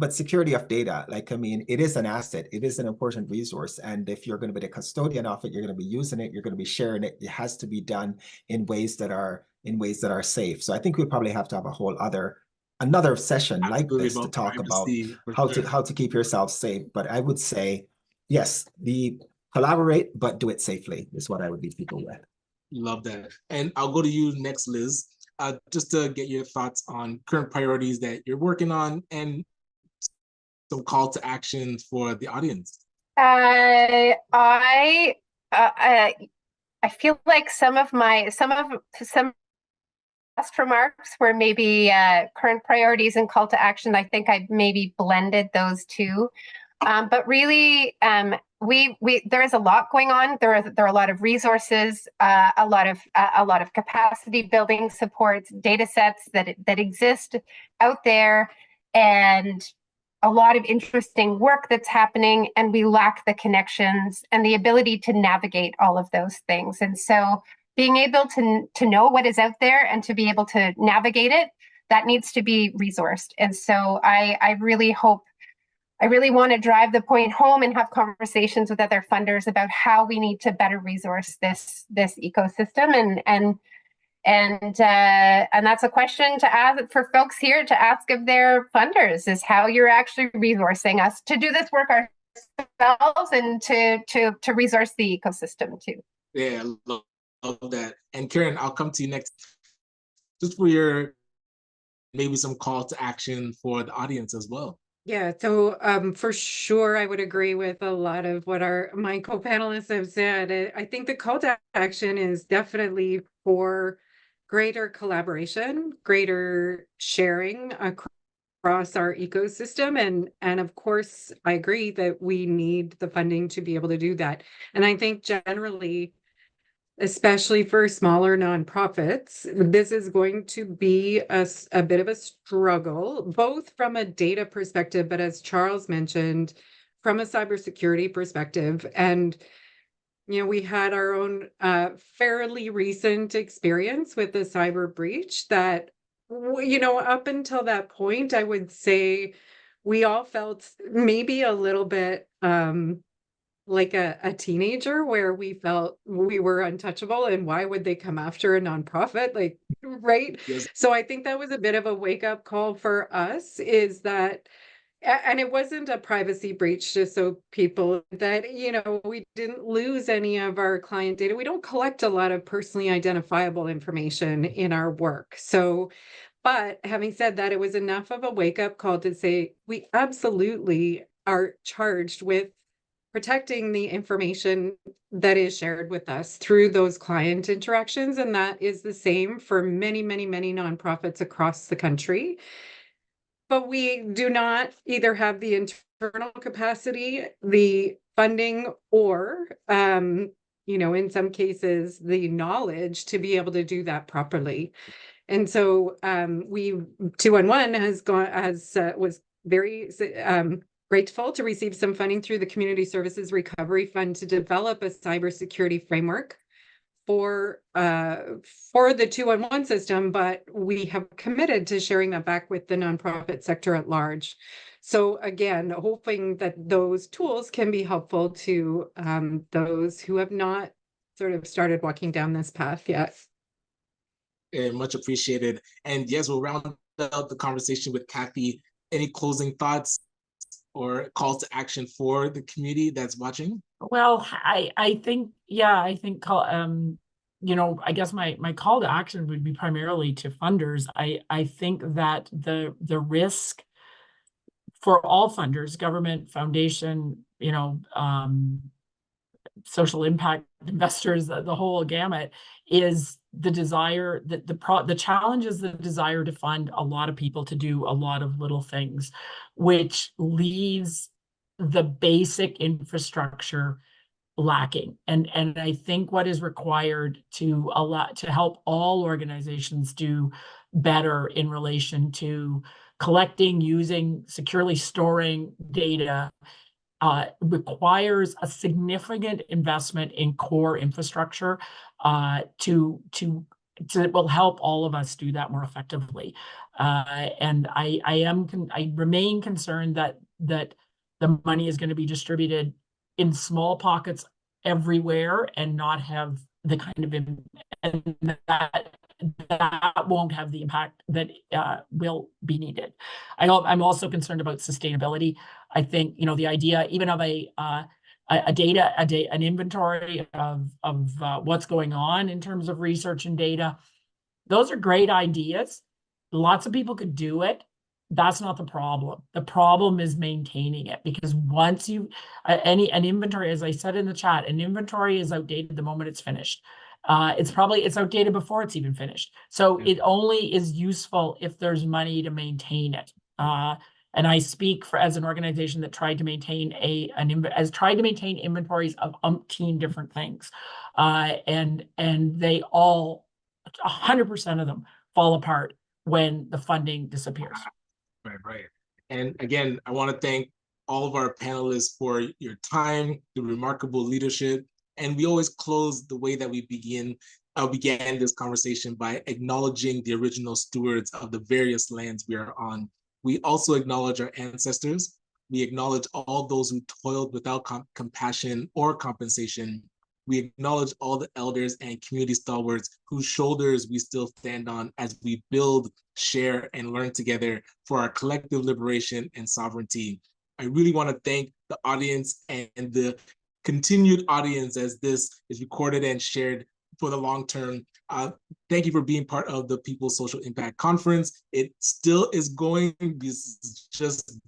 security of data, like, I mean, it is an asset, it is an important resource. And if you're going to be the custodian of it, you're going to be using it, you're going to be sharing it. It has to be done in ways that are safe. So I think we probably have to have a whole another session like this to talk about how to keep yourself safe. But I would say, yes, the collaborate, but do it safely is what I would leave people with. Love that. And I'll go to you next, Liz, just to get your thoughts on current priorities that you're working on and some call to action for the audience. I feel like some last remarks were maybe current priorities and call to action. I think I maybe blended those two, but really, there is a lot going on. There are a lot of resources, a lot of capacity building supports, data sets that exist out there, and a lot of interesting work that's happening, and we lack the connections and the ability to navigate all of those things. And so being able to know what is out there and to be able to navigate it, that needs to be resourced. And so I really want to drive the point home and have conversations with other funders about how we need to better resource this ecosystem. And that's a question to ask for folks here to ask of their funders, is how you're actually resourcing us to do this work ourselves and to resource the ecosystem too. Yeah, love that. And Karen, I'll come to you next, just for your maybe some call to action for the audience as well. Yeah, so for sure, I would agree with a lot of what my co-panelists have said. I think the call to action is definitely for greater collaboration, greater sharing across our ecosystem. And of course, I agree that we need the funding to be able to do that. And I think generally, especially for smaller nonprofits, this is going to be a bit of a struggle, both from a data perspective, but as Charles mentioned, from a cybersecurity perspective. And, we had our own fairly recent experience with the cyber breach that, up until that point, I would say we all felt maybe a little bit like a teenager, where we felt we were untouchable and why would they come after a nonprofit, like, right? Yes. So I think that was a bit of a wake-up call for us, is that, and it wasn't a privacy breach, just so people that, we didn't lose any of our client data. We don't collect a lot of personally identifiable information in our work. So, but having said that, it was enough of a wake-up call to say we absolutely are charged with protecting the information that is shared with us through those client interactions. And that is the same for many, many, many nonprofits across the country. But we do not either have the internal capacity, the funding, or, in some cases, the knowledge to be able to do that properly. And so 211 was very grateful to receive some funding through the Community Services Recovery Fund to develop a cybersecurity framework for the 211 system, but we have committed to sharing that back with the nonprofit sector at large. So again, hoping that those tools can be helpful to those who have not sort of started walking down this path yet. Much appreciated. And yes, we'll round out the conversation with Kathy. Any closing thoughts or call to action for the community that's watching? Well, I think I guess my call to action would be primarily to funders. I think that the risk for all funders, government, foundation, social impact investors, the whole gamut, is the desire that the challenge is the desire to fund a lot of people to do a lot of little things, which leaves the basic infrastructure lacking. And I think what is required to help all organizations do better in relation to collecting, using, securely storing data requires a significant investment in core infrastructure to will help all of us do that more effectively. And I remain concerned that the money is going to be distributed in small pockets everywhere and not have the kind of and that won't have the impact that will be needed. I'm also concerned about sustainability. I think the idea even of a an inventory of what's going on in terms of research and data. Those are great ideas. Lots of people could do it. That's not the problem. The problem is maintaining it, because once you an inventory, as I said in the chat, an inventory is outdated the moment it's finished. It's outdated before it's even finished. So it only is useful if there's money to maintain it. And I speak as an organization that tried to maintain inventories of umpteen different things, and they all 100% of them fall apart when the funding disappears. Right. And again, I want to thank all of our panelists for your time, the remarkable leadership. And we always close the way that we began this conversation by acknowledging the original stewards of the various lands we are on. We also acknowledge our ancestors. We acknowledge all those who toiled without compassion or compensation. We acknowledge all the elders and community stalwarts whose shoulders we still stand on as we build, share, and learn together for our collective liberation and sovereignty. I really want to thank the audience and the continued audience as this is recorded and shared for the long term. Thank you for being part of the People's Social Impact Conference. It still is going. This is just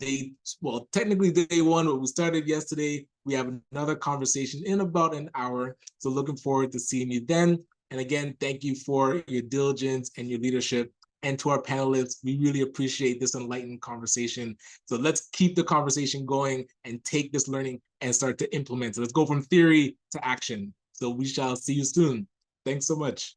technically day one, but we started yesterday. We have another conversation in about an hour. So looking forward to seeing you then. And again, thank you for your diligence and your leadership. And to our panelists, we really appreciate this enlightened conversation. So let's keep the conversation going and take this learning and start to implement. So let's go from theory to action. So we shall see you soon. Thanks so much.